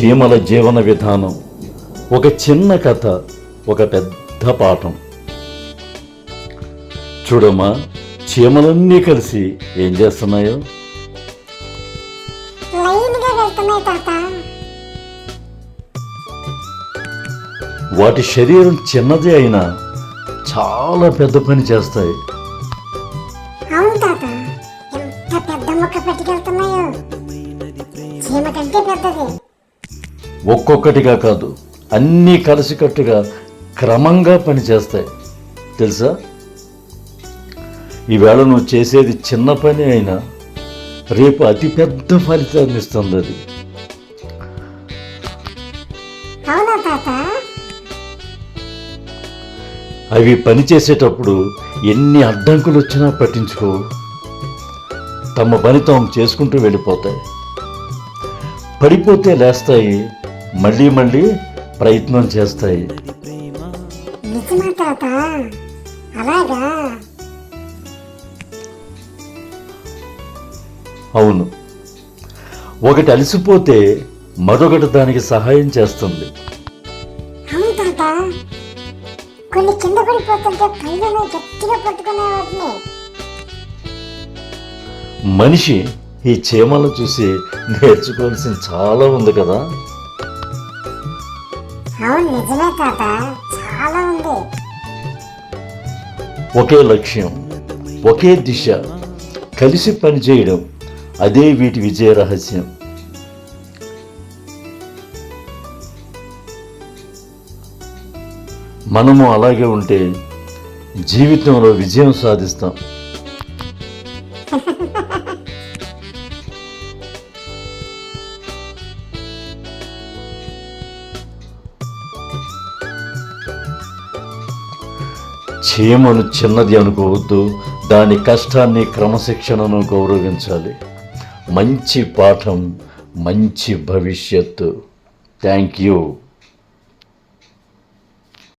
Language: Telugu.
చీమల జీవన విధానం, ఒక చిన్న కథ, ఒక పెద్ద పాఠం. చూడమ్మా, చీమలన్నీ కలిసి ఏం చేస్తున్నాయో. లైన్గా వెళ్తున్నాయి తాత. వాటి శరీరం చిన్నదే అయినా చాలా పెద్ద పని చేస్తాయి. అవును తాత, ఎంత పెద్ద మొక్క పట్టుకెళ్తున్నాయో. చీమ కంటే పెద్దది. ఒక్కొక్కటిగా కాదు, అన్నీ కలిసికట్టుగా క్రమంగా పనిచేస్తాయి. తెలుసా, ఈవేళ నువ్వు చేసేది చిన్న పని అయినా రేపు అతిపెద్ద ఫలితాన్ని ఇస్తుంది అది. అవునా తాత? అవి పనిచేసేటప్పుడు ఎన్ని అడ్డంకులు వచ్చినా పట్టించుకో, తమ పని తాము చేసుకుంటూ వెళ్ళిపోతాయి. పడిపోతే లేస్తాయి, మళ్ళీ మళ్ళీ ప్రయత్నం చేస్తాయి. నిజమా తాత? అలాగా? అవును, ఒకటి అలసిపోతే మరొకటి దానికి సహాయం చేస్తుంది. అవును తాత, కొన్ని కింద పడిపోతుంటే పైన గట్టిగా పట్టుకునే వాటిని. మనిషి ఈ చీమలు చూసి నేర్చుకోవాల్సిన చాలా ఉంది కదా. అవును, నిజమే తాత, చాలా ఉంది. ఒకే లక్ష్యం, ఒకే దిశ, కలిసి పనిచేయడం, అదే వీటి విజయ రహస్యం. మనము అలాగే ఉంటే జీవితంలో విజయం సాధిస్తాం. చీమను చిన్నది అనుకోవద్దు, దాని కష్టాన్ని, క్రమశిక్షణను గౌరవించాలి. మంచి పాఠం, మంచి భవిష్యత్తు. Thank you.